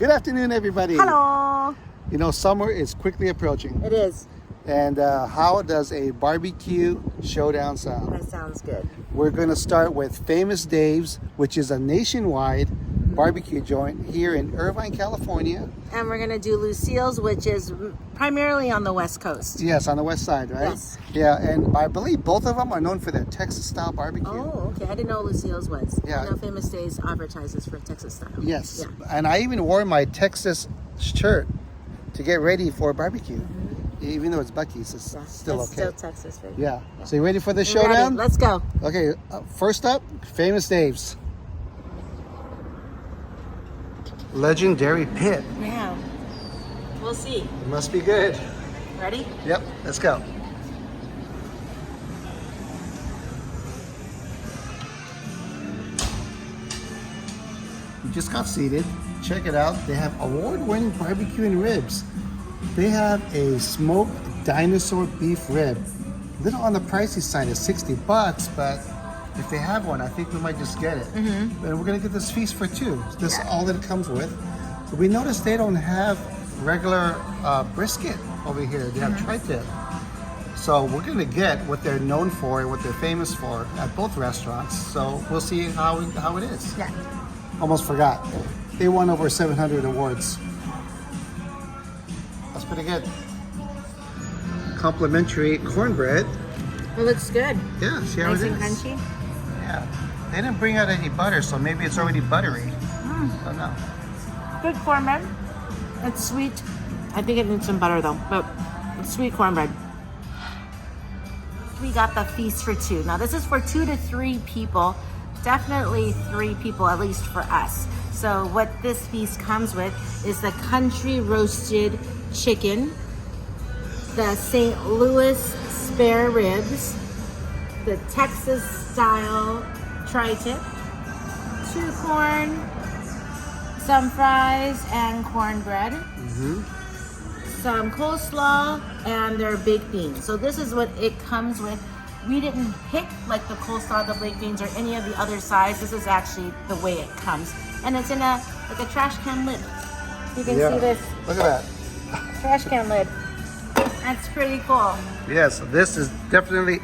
Good afternoon, everybody. Hello. You know, summer is quickly approaching. It is. And how does a barbecue showdown sound? That sounds good. We're going to start with Famous Dave's, which is a nationwide barbecue joint here in Irvine, California. And we're going to do Lucille's, which is primarily on the West Coast. Yes, on the west side, right? Yes. Yeah, and I believe both of them are known for their Texas-style barbecue. Oh, okay. I didn't know Lucille's was. Yeah. I know Famous Days advertises for Texas style. Yes. Yeah. And I even wore my Texas shirt to get ready for barbecue. Even though it's Buc-ee's, it's still it's okay. Still Texas food. Yeah. So you ready for the We're showdown? ready. Let's go. Okay, first up, Famous Dave's. Legendary Pit. Yeah. We'll see. It must be good. Ready? Yep, let's go. We just got seated. Check it out. They have award-winning barbecue and ribs. They have a smoked dinosaur beef rib. A little on the pricey side, it's $60, but if they have one, I think we might just get it. And we're gonna get this feast for two. This is all that it comes with. So we noticed they don't have regular brisket over here. They have tri-tip. So we're gonna get what they're known for and what they're famous for at both restaurants. So we'll see how it is. Yeah. Almost forgot. They won over 700 awards. That's pretty good. Complimentary cornbread. It looks good. Yeah, see how Nice it and is. crunchy. Yeah. They didn't bring out any butter, so maybe it's already buttery. I don't know. Good cornbread. It's sweet. I think it needs some butter though, but it's sweet cornbread. We got the feast for two. Now this is for 2 to 3 people. Definitely 3 people, at least for us. So what this feast comes with is the country roasted chicken, the St. Louis spare ribs, the Texas style tri-tip, 2 corn, some fries and cornbread, some coleslaw, and their baked beans. So this is what it comes with. We didn't pick like the coleslaw, the baked beans, or any of the other sides. This is actually the way it comes. And it's in a trash can lid. You can see this Look at that. trash can lid. That's pretty cool. Yes, this is definitely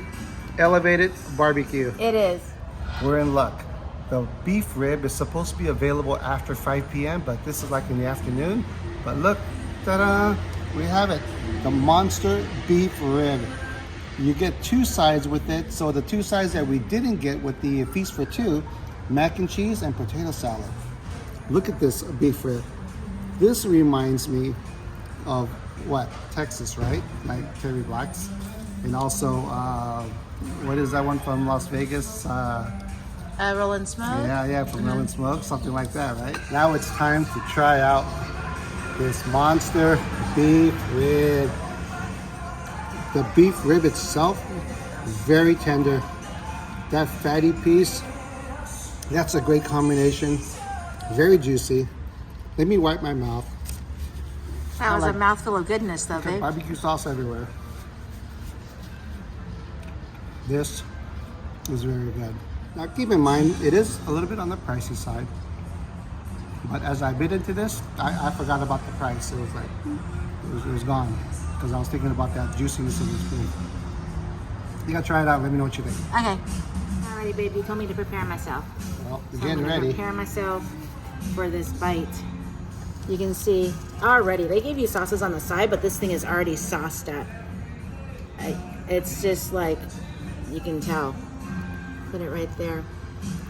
elevated barbecue. It is. We're in luck. The beef rib is supposed to be available after 5 p.m., but this is like in the afternoon. But look, ta-da, we have it. The monster beef rib. You get 2 sides with it. So the 2 sides that we didn't get with the feast for 2, mac and cheese and potato salad. Look at this beef rib. This reminds me of what? Texas, right? Like Terry Black's. And also, what is that one from Las Vegas? Rolling Smoke? Yeah, from Rolling Smoke, something like that, right? Now it's time to try out this monster beef rib. The beef rib itself is very tender. That fatty piece, that's a great combination. Very juicy. Let me wipe my mouth. That was a mouthful of goodness though, babe. Barbecue sauce everywhere. This is very good. Now keep in mind, it is a little bit on the pricey side. But as I bit into this, I forgot about the price. It was like, it was gone. Because I was thinking about that juiciness of this beef. You gotta try it out, let me know what you think. Okay. Alrighty, baby. You told me to prepare myself. Well, So you're I'm getting gonna ready. prepare myself for this bite. You can see already, they gave you sauces on the side, but this thing is already sauced up. It's just like, you can tell. Put it right there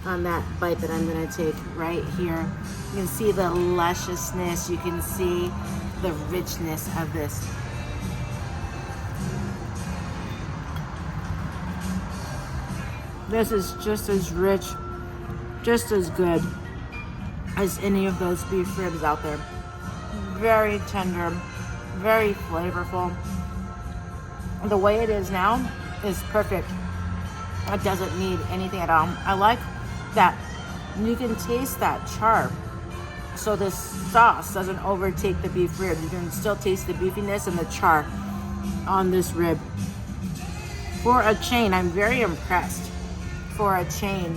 on that bite that I'm gonna take right here. You can see the lusciousness, you can see the richness of this. This is just as rich, just as good as any of those beef ribs out there. Very tender, very flavorful. The way it is now is perfect. It doesn't need anything at all. I like that you can taste that char. So this sauce doesn't overtake the beef rib. You can still taste the beefiness and the char on this rib. For a chain, I'm very impressed for a chain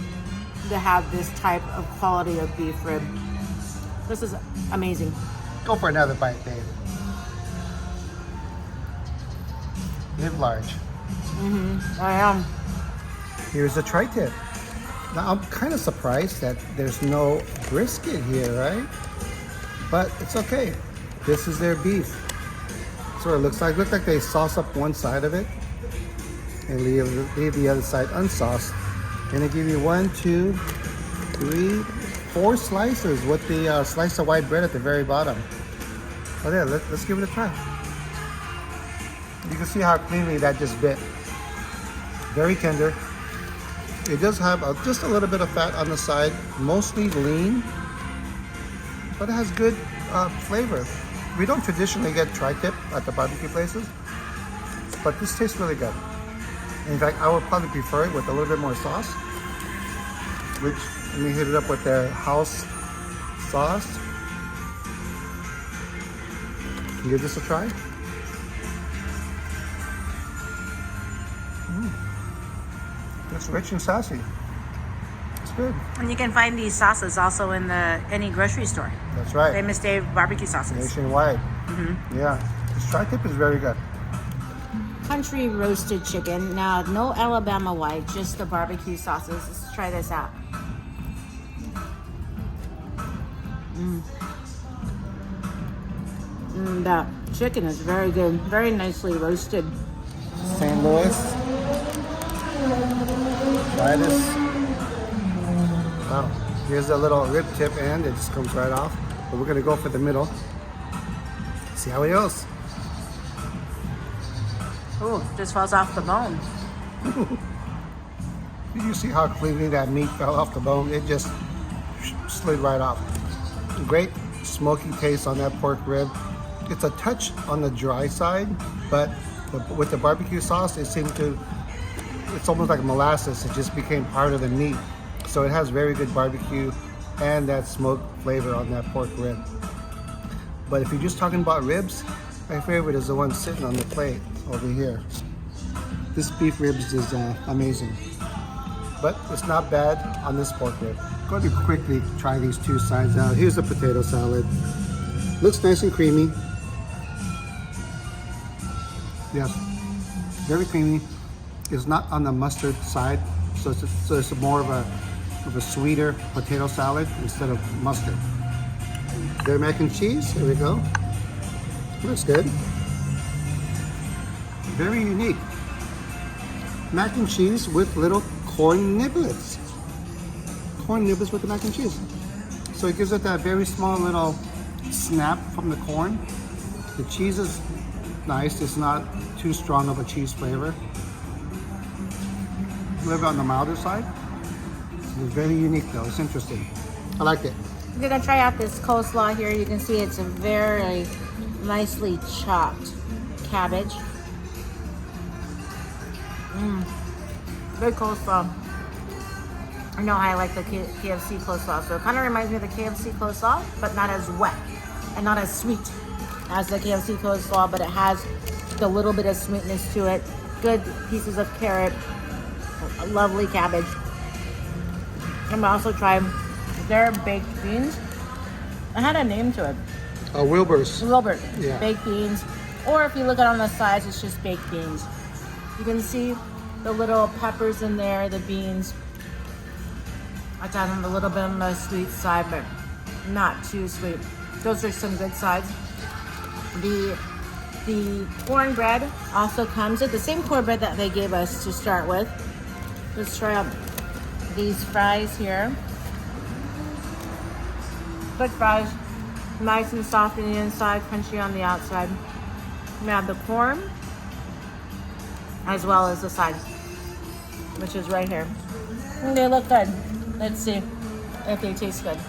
to have this type of quality of beef rib. This is amazing. Go for another bite, Dave. Live large. I am. Here's the tri-tip. Now I'm kind of surprised that there's no brisket here, right? But it's okay. This is their beef. That's what it looks like. Looks like they sauce up one side of it and leave the other side unsauced. And they give you 1, 2, 3, 4 slices with the slice of white bread at the very bottom. Oh yeah, let's give it a try. You can see how cleanly that just bit. Very tender. It does have just a little bit of fat on the side, mostly lean, but it has good flavor. We don't traditionally get tri-tip at the barbecue places, but this tastes really good. In fact, I would probably prefer it with a little bit more sauce, which, let me hit it up with their house sauce. Give this a try. It's rich and sassy. It's good. And you can find these sauces also in any grocery store. That's right. Famous Dave barbecue sauces. Nationwide. Yeah. This tri-tip is very good. Country roasted chicken. Now, no Alabama white, just the barbecue sauces. Let's try this out. That chicken is very good. Very nicely roasted. St. Louis. Try this. Wow. Here's a little rib tip and it just comes right off. But we're gonna go for the middle. See how it goes. Oh, just falls off the bone. Did you see how cleanly that meat fell off the bone? It just slid right off. Great smoky taste on that pork rib. It's a touch on the dry side, but with the barbecue sauce, it's almost like molasses. It just became part of the meat. So it has very good barbecue and that smoke flavor on that pork rib. But if you're just talking about ribs, my favorite is the one sitting on the plate over here. This beef ribs is amazing. But it's not bad on this pork rib. Going to quickly try these two sides out. Here's the potato salad. Looks nice and creamy. Yes, very creamy. It's not on the mustard side, so it's more of a sweeter potato salad instead of mustard. Their mac and cheese, here we go. Looks good. Very unique. Mac and cheese with little corn niblets. Corn niblets with the mac and cheese. So it gives it that very small little snap from the corn. The cheese is nice. It's not too strong of a cheese flavor. A little bit on the milder side. It's very unique though. It's interesting. I like it. We're gonna try out this coleslaw here. You can see it's a very nicely chopped cabbage. Good coleslaw. I know I like the KFC coleslaw, so it kind of reminds me of the KFC coleslaw, but not as wet and not as sweet as the KFC coleslaw, but it has a little bit of sweetness to it. Good pieces of carrot, a lovely cabbage. I'm gonna also try their baked beans. It had a name to it. Wilbur's. Wilbur. Yeah. Baked beans. Or if you look at on the sides, it's just baked beans. You can see the little peppers in there, the beans. I got them a little bit on the sweet side, but not too sweet. Those are some good sides. The cornbread also comes with the same cornbread that they gave us to start with. Let's try out these fries here. Good fries, nice and soft on the inside, crunchy on the outside. We have the corn as well as the side, which is right here. And they look good. Let's see if they taste good.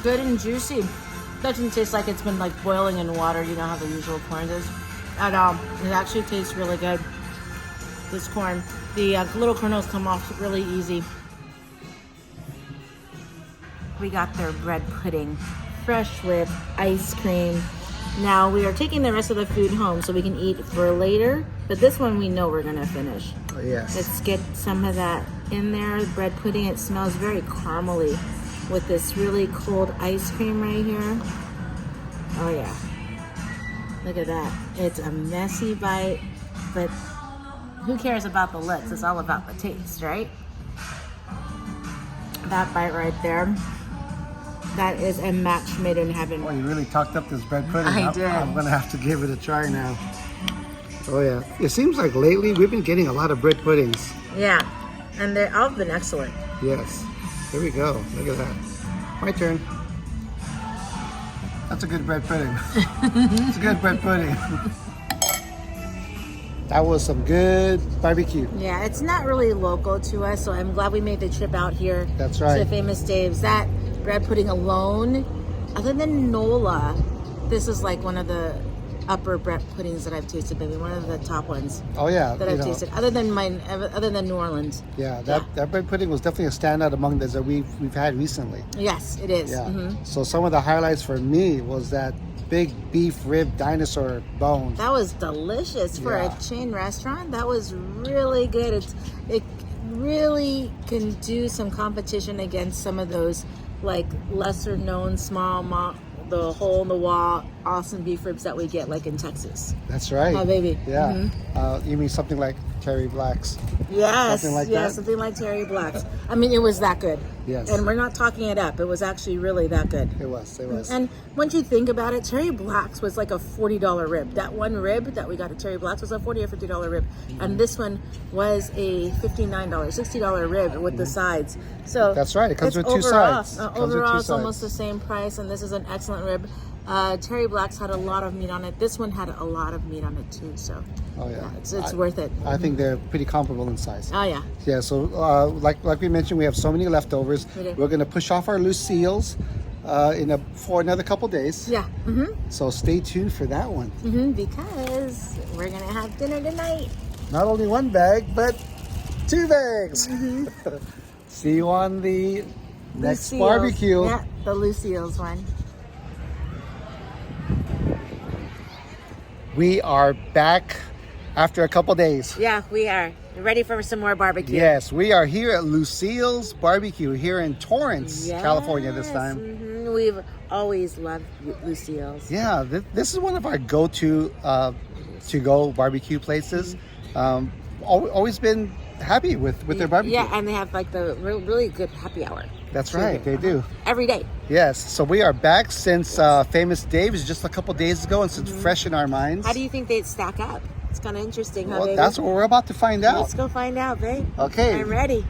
Good and juicy. Doesn't taste like it's been like boiling in water. You know how the usual corn does. At all. It actually tastes really good. This corn. The little kernels come off really easy. We got their bread pudding, fresh with ice cream Now we are taking the rest of the food home so we can eat for later. But this one we know we're gonna finish. Oh, yes. Let's get some of that in there. Bread pudding, it smells very caramely with this really cold ice cream right here. Oh yeah. Look at that. It's a messy bite, but who cares about the looks? It's all about the taste, right? That bite right there, that is a match made in heaven. Oh, you really talked up this bread pudding. I did. I'm gonna have to give it a try now. Oh yeah. It seems like lately we've been getting a lot of bread puddings. Yeah, and they've all been excellent. Yes. Here we go. Look at that. My turn. That's a good bread pudding. It's a good bread pudding. That was some good barbecue. Yeah, it's not really local to us, so I'm glad we made the trip out here. That's right. To Famous Dave's. That bread pudding alone, other than Nola, this is like one of the upper bread puddings that I've tasted, maybe one of the top ones Oh yeah. that I've tasted. Other than New Orleans. Yeah, that bread pudding was definitely a standout among those that we've had recently. Yes, it is. Yeah. Mm-hmm. So some of the highlights for me was that big beef rib dinosaur bone. That was delicious for Yeah. a chain restaurant. That was really good. It really can do some competition against some of those like lesser known the hole in the wall awesome beef ribs that we get like in Texas. That's right. Oh baby. Yeah. Mm-hmm. You mean something like Terry Black's? Yes. Something like yeah, that? something like Terry Black's. I mean, it was that good. Yes. And we're not talking it up. It was actually really that good. It was. And once you think about it, Terry Black's was like a $40 rib. That one rib that we got at Terry Black's was a $40 or $50 rib. And this one was a $59, $60 rib with the sides. So That's right. It comes it's with two overall, sides. Overall, it's almost the same price, and this is an excellent rib. Terry Black's had a lot of meat on it. This one had a lot of meat on it too. So Oh yeah. it's worth it. I think they're pretty comparable in size. Oh yeah. Yeah, so like we mentioned, we have so many leftovers. We do. We're going to push off our Lucille's for another couple days. Yeah. Mm-hmm. So stay tuned for that one. Mm-hmm. Because we're gonna have dinner tonight. Not only one bag, but 2 bags. Mm-hmm. See you on the next Lucille's. barbecue. Yeah, the Lucille's one. We are back after a couple days. Yeah, we are ready for some more barbecue. Yes, we are here at Lucille's Barbecue here in Torrance, Yes. California this time. Mhm. We've always loved Lucille's. Yeah, this is one of our go-to to-go barbecue places. Always been happy with their barbecue. Yeah, and they have like the really good happy hour. That's right, they do. Every day. Yes, so we are back since Famous Dave's just a couple days ago, and it's fresh in our minds. How do you think they'd stack up? It's kind of interesting, huh, Well, baby? that's what we're about to find out. Let's go find out, babe. Okay. I'm ready.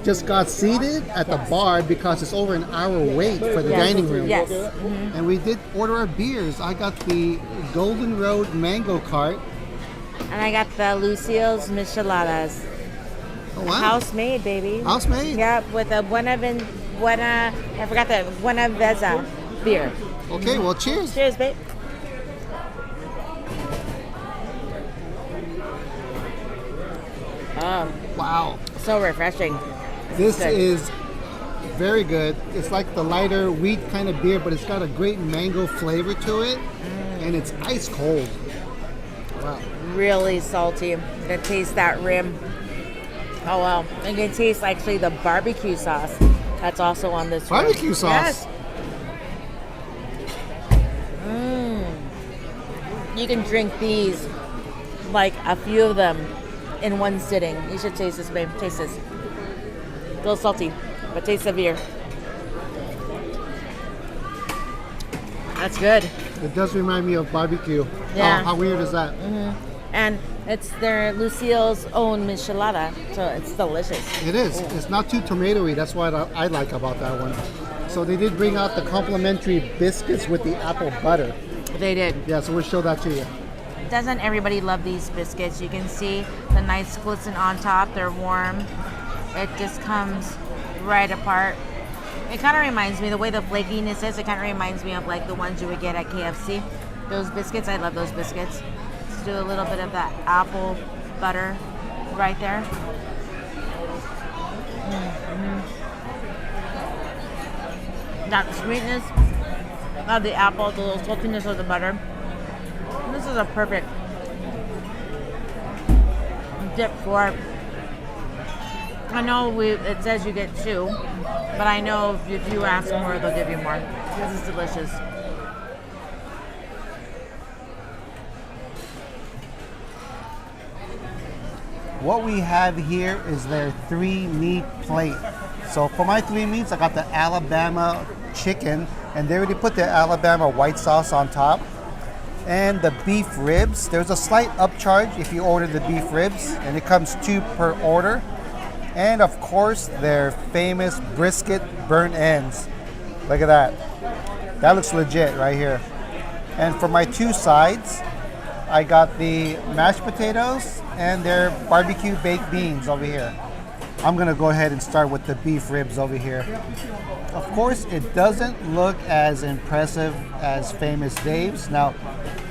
Just got seated at the bar because it's over an hour wait for the dining room. Yes. And we did order our beers. I got the Golden Road Mango Cart. And I got the Lucille's Micheladas. Oh, wow. House made, baby. House made? Yeah, with a Buena, I forgot the Buena Veza beer. Okay, well, cheers. Cheers, babe. Oh, Wow. so refreshing. This Good. is very good. It's like the lighter wheat kind of beer, but it's got a great mango flavor to it, and it's ice cold. Wow. Really salty. You can taste that rim. Oh, wow. You can taste actually the barbecue sauce that's also on this one. Barbecue sauce? Yes. You can drink these, like a few of them, in one sitting. You should taste this, babe. Taste this. A little salty, but taste the beer. That's good. It does remind me of barbecue. Yeah. How weird is that? And it's their Lucille's own michelada, so it's delicious. It is. It's not too tomatoey. That's what I like about that one. So they did bring out the complimentary biscuits with the apple butter. They did. Yeah, so we'll show that to you. Doesn't everybody love these biscuits? You can see the nice glisten on top. They're warm. It just comes right apart. It kind of reminds me, the way the flakiness is, it kind of reminds me of like the ones you would get at KFC. Those biscuits, I love those biscuits. Let's do a little bit of that apple butter right there. That sweetness of the apple, the little saltiness of the butter. This is a perfect dip for. I know it says you get 2, but I know if you ask more, they'll give you more. This is delicious. What we have here is their 3-meat plate. So for my 3 meats, I got the Alabama chicken, and they already put the Alabama white sauce on top. And the beef ribs, there's a slight upcharge if you order the beef ribs, and it comes 2 per order. And of course, their famous brisket burnt ends. Look at that. That looks legit right here. And for my 2 sides, I got the mashed potatoes and their barbecue baked beans over here. I'm gonna go ahead and start with the beef ribs over here. Of course, it doesn't look as impressive as Famous Dave's. Now,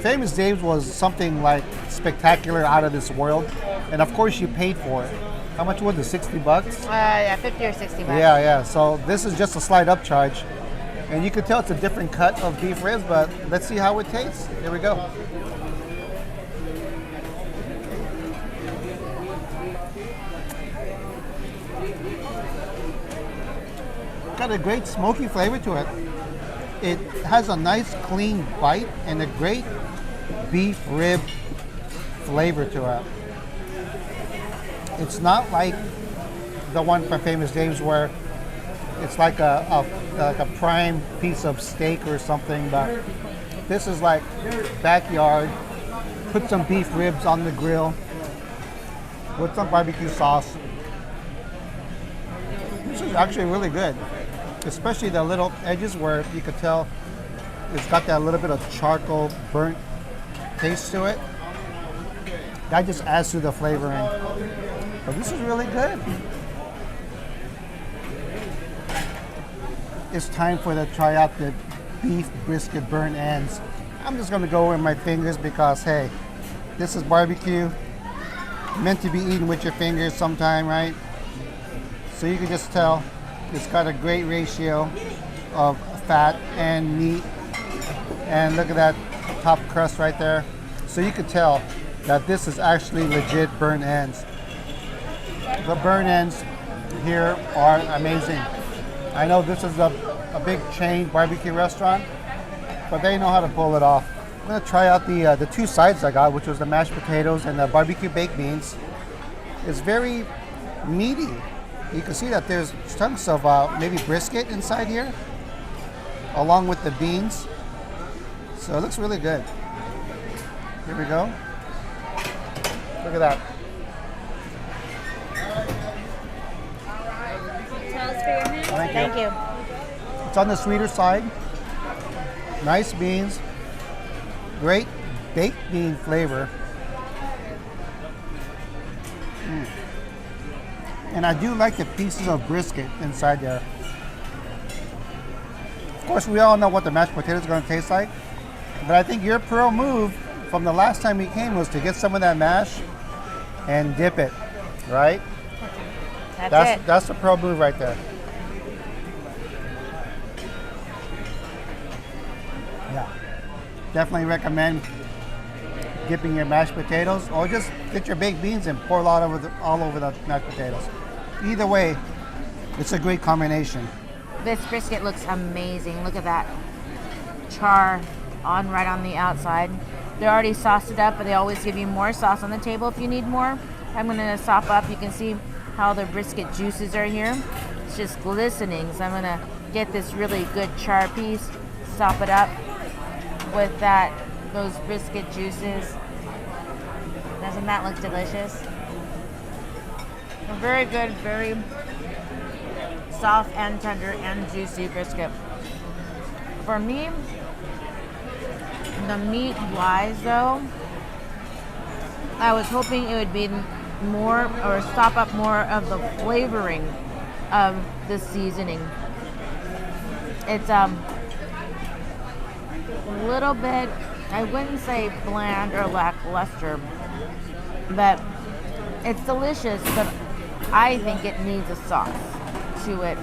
Famous Dave's was something like spectacular, out of this world. And of course, you paid for it. How much was it, 60 bucks? Yeah, 50 or 60 bucks. Yeah. So this is just a slight upcharge. And you can tell it's a different cut of beef ribs, but let's see how it tastes. Here we go. Got a great smoky flavor to it. It has a nice clean bite and a great beef rib flavor to it. It's not like the one from Famous Dave's where it's like a prime piece of steak or something, but this is like backyard. Put some beef ribs on the grill with some barbecue sauce. This is actually really good, especially the little edges where you could tell it's got that little bit of charcoal burnt taste to it. That just adds to the flavoring. But this is really good. It's time for to try out the beef brisket burnt ends. I'm just gonna go with my fingers because, hey, this is barbecue. Meant to be eaten with your fingers sometime, right? So you can just tell it's got a great ratio of fat and meat. And look at that top crust right there. So you can tell that this is actually legit burnt ends. The burnt ends here are amazing. I know this is a big chain barbecue restaurant, but they know how to pull it off. I'm gonna try out the 2 sides I got, which was the mashed potatoes and the barbecue baked beans. It's very meaty. You can see that there's chunks of maybe brisket inside here, along with the beans. So it looks really good. Here we go. Look at that. Tell us for your hand. Thank you. It's on the sweeter side. Nice beans. Great baked bean flavor. And I do like the pieces of brisket inside there. Of course, we all know what the mashed potatoes are going to taste like. But I think your pro move from the last time we came was to get some of that mash and dip it, right? That's it. That's the pro move right there. Yeah. Definitely recommend dipping your mashed potatoes, or just get your baked beans and pour it all over the mashed potatoes. Either way, it's a great combination. This brisket looks amazing. Look at that char right on the outside. They're already sauced it up, but they always give you more sauce on the table if you need more. I'm gonna sop up. You can see how the brisket juices are here. It's just glistening. So I'm gonna get this really good char piece, sop it up with those brisket juices. Doesn't that look delicious? A very good, very soft and tender and juicy brisket. For me, the meat wise though, I was hoping it would be more or sop up more of the flavoring of the seasoning. It's a little bit, I wouldn't say bland or lackluster, but it's delicious. But I think it needs a sauce to it.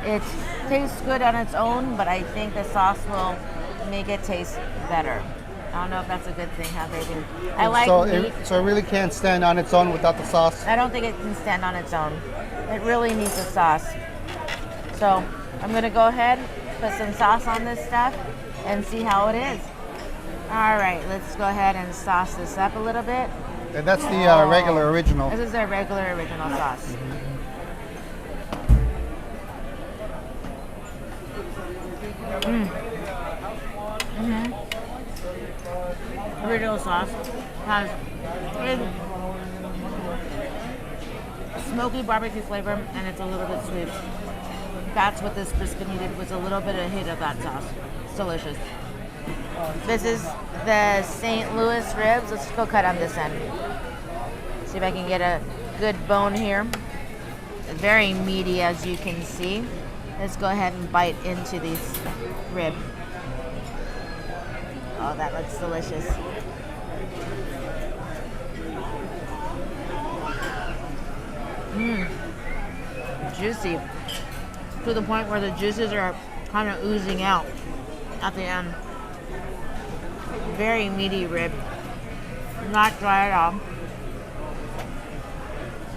It tastes good on its own, but I think the sauce will make it taste better. I don't know if that's a good thing, huh, baby? I like meat. So it really can't stand on its own without the sauce? I don't think it can stand on its own. It really needs a sauce. So I'm gonna go ahead, put some sauce on this stuff, and see how it is. All right, let's go ahead and sauce this up a little bit. And that's the regular original. This is their regular original sauce. Original sauce has smoky barbecue flavor, and it's a little bit sweet. That's what this brisket needed, was a little bit of hit of that sauce. It's delicious. This is the St. Louis ribs. Let's go cut on this end. See if I can get a good bone here. It's very meaty, as you can see. Let's go ahead and bite into these rib. Oh, that looks delicious. Juicy. To the point where the juices are kind of oozing out at the end. Very meaty rib. Not dry at all.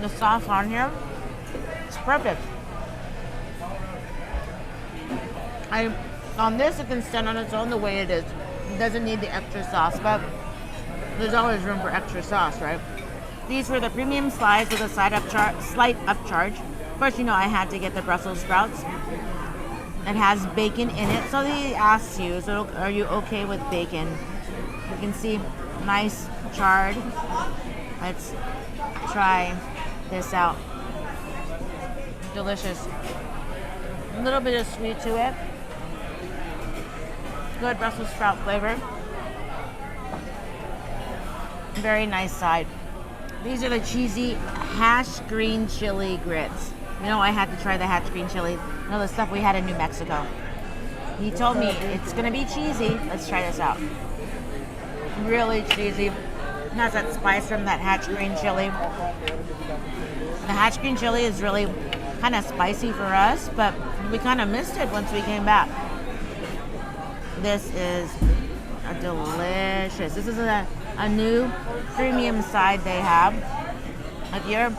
The sauce on here, it's perfect. On this, it can stand on its own the way it is. It doesn't need the extra sauce, but there's always room for extra sauce, right? These were the premium slides with a slight upcharge. First, you know, I had to get the Brussels sprouts. It has bacon in it, so they asked you, so are you okay with bacon? You can see, nice charred. Let's try this out. Delicious. A little bit of sweet to it. Good Brussels sprout flavor. Very nice side. These are the cheesy hash green chili grits. You know, I had to try the hash green chili. You know, the stuff we had in New Mexico. He told me it's gonna be cheesy. Let's try this out. Really cheesy. It has that spice from that hash green chili. The hash green chili is really kind of spicy for us, but we kind of missed it once we came back. This is a delicious. This is a new premium side they have. If you're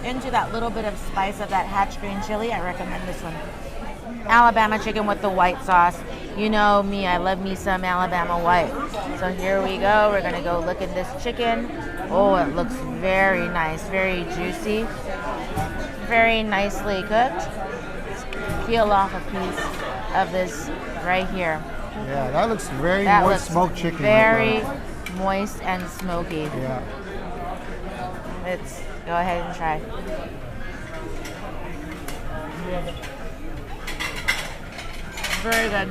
into that little bit of spice of that hatch green chili, I recommend this one. Alabama chicken with the white sauce. You know me, I love me some Alabama white. So here we go. We're gonna go look at this chicken. Oh, it looks very nice, very juicy, very nicely cooked. Peel off a piece of this right here. Yeah, that looks very moist smoked chicken. Very moist and smoky. Yeah. Let's go ahead and try. Very good.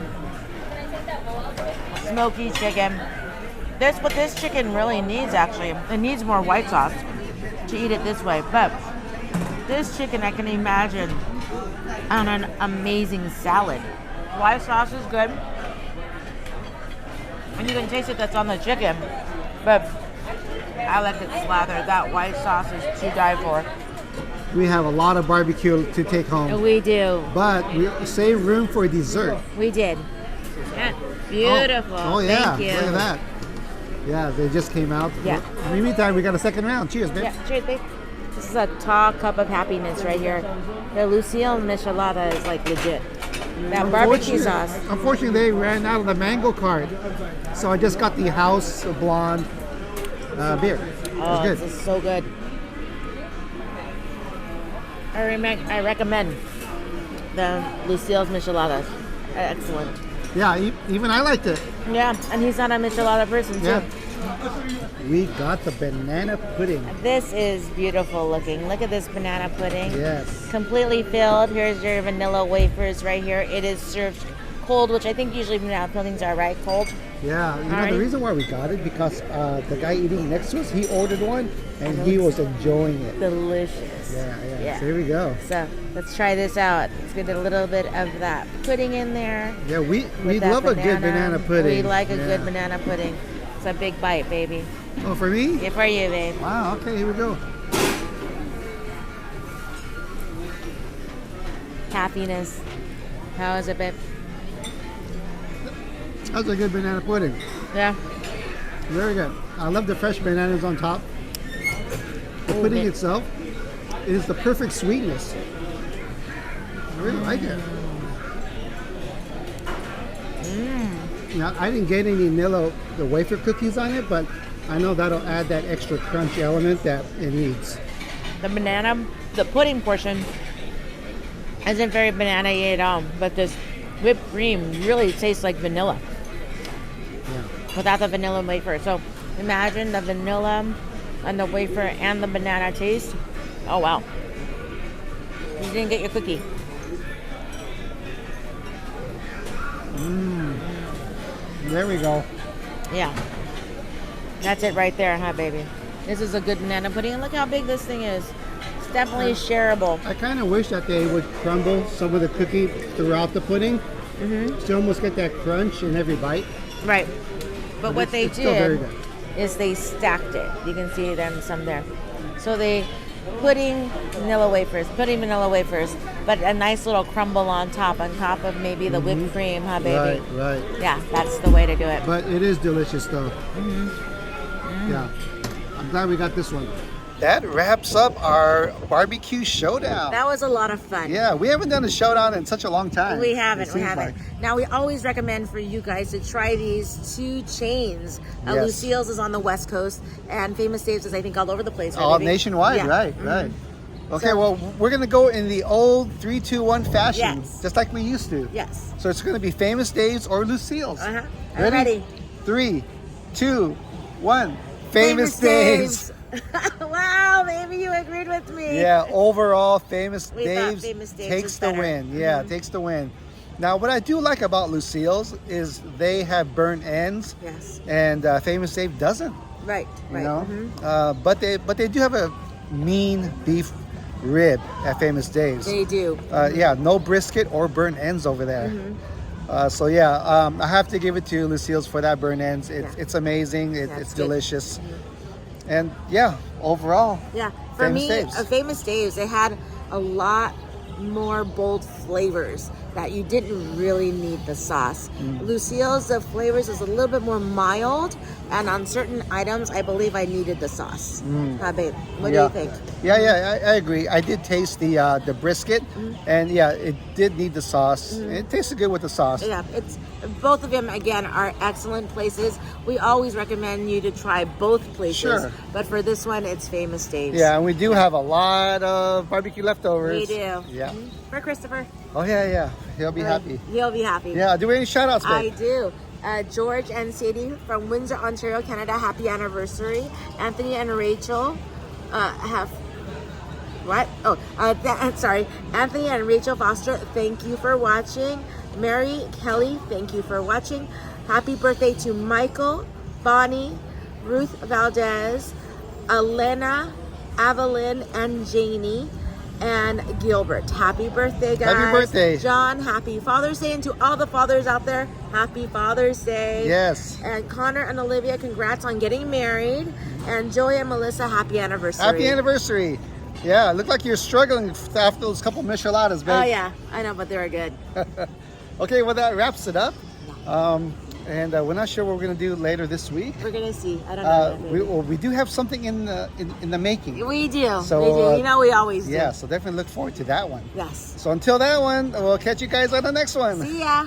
Smoky chicken. What this chicken really needs, actually, it needs more white sauce to eat it this way. But this chicken, I can imagine on an amazing salad. White sauce is good. And you can taste it that's on the chicken. But I like it slathered. That white sauce is to die for. We have a lot of barbecue to take home. We do. But we save room for dessert. We did. Yeah. Beautiful. Oh yeah. Thank you. Look at that. Yeah, they just came out. Yeah. In the meantime, we got a second round. Cheers, babe. Yeah, cheers, babe. This is a tall cup of happiness right here. The Lucille michelada is like legit. That barbecue sauce. Unfortunately, they ran out of the mango cart. So I just got the House Blonde beer. Oh, it's good. this is so good. I recommend the Lucille's micheladas. Excellent. Yeah, even I liked it. Yeah, and he's not a michelada person too. Yeah. We got the banana pudding. This is beautiful looking. Look at this banana pudding. Yes. Completely filled. Here's your vanilla wafers right here. It is served cold, which I think usually banana puddings are, right? Cold. Yeah, you know, the reason why we got it because the guy eating next to us, he ordered one and he was enjoying it. Delicious. Yeah. So here we go. So let's try this out. Let's get a little bit of that pudding in there. Yeah, we love a good banana pudding. We like a good banana pudding. It's a big bite, baby. Oh, for me? Yeah, for you, babe. Wow, okay, here we go. happiness. How is it, babe? That's a good banana pudding. Yeah. Very good. I love the fresh bananas on top. The pudding itself is the perfect sweetness. I really like it. Now, I didn't get any the wafer cookies on it, but I know that'll add that extra crunch element that it needs. The banana, the pudding portion isn't very banana-y at all, but this whipped cream really tastes like vanilla. Yeah. Without the vanilla wafer. So imagine the vanilla and the wafer and the banana taste. Oh wow. You didn't get your cookie. There we go. Yeah. That's it right there, huh, baby? This is a good banana pudding. And look how big this thing is. It's definitely shareable. I kind of wish that they would crumble some of the cookie throughout the pudding. So you almost get that crunch in every bite. Right. But what they it's still very did good. is they stacked it. You can see them some there. So they pudding vanilla wafers, but a nice little crumble on top of maybe the whipped cream, huh, baby? Right. Yeah, that's the way to do it. But it is delicious, though. Yeah. I'm glad we got this one. That wraps up our barbecue showdown. That was a lot of fun. Yeah, we haven't done a showdown in such a long time. We it haven't. seems like. Now, we always recommend for you guys to try these two chains. Yes. Lucille's is on the West Coast, and Famous Dave's is, I think, all over the place. All baby? nationwide, Yeah. right. Okay, So- well, we're going to go in the old 3-2-1 fashion, Yes. just like we used to. Yes. So it's going to be Famous Dave's or Lucille's. I'm ready. 3, 2, 1. Famous Dave's. Wow, maybe you agreed with me. Yeah, overall, Famous We thought Dave's Famous Dave's takes was the better. win. Yeah, takes the win. Now, what I do like about Lucille's is they have burnt ends, Yes. and Famous Dave doesn't. Right. You Right. know, but they do have a mean beef rib at Famous Dave's. They do. Yeah, no brisket or burnt ends over there. So yeah, I have to give it to Lucille's for that burnt ends. It's amazing. Yeah, It's it's good. delicious. And yeah, overall, Yeah, for Famous me, Dave's. Famous Dave's, they had a lot more bold flavors that you didn't really need the sauce. Lucille's, the flavors is a little bit more mild, and on certain items, I believe I needed the sauce. Babe, what do you think? Yeah, I agree. I did taste the brisket, and yeah, it did need the sauce. It tasted good with the sauce. Yeah, it's both of them again are excellent places. We always recommend you to try both places. Sure. But for this one, it's Famous Dave's. Yeah, and we do have a lot of barbecue leftovers. We do. Yeah. For Christopher. Oh yeah. He'll be happy. He'll be happy. Yeah. Do we have any shout outs, I babe? do. George and Sadie from Windsor, Ontario, Canada, happy anniversary. Anthony and Rachel have what? Oh, sorry. Anthony and Rachel Foster, thank you for watching. Mary Kelly, thank you for watching. Happy birthday to Michael, Bonnie, Ruth Valdez, Elena, Evelyn, and Janie, and Gilbert. Happy birthday, guys. Happy birthday. John, happy Father's Day. And to all the fathers out there, happy Father's Day. Yes. And Connor and Olivia, congrats on getting married. And Joy and Melissa, happy anniversary. Happy anniversary. Yeah, look like you're struggling after those couple micheladas, babe. Oh, yeah. I know, but they were good. Okay, well, that wraps it up. And we're not sure what we're going to do later this week. We're going to see. I don't know. We do have something in the making. We do. So, we do. You know, we always do. Yeah, so definitely look forward to that one. Yes. So until that one, we'll catch you guys on the next one. See ya.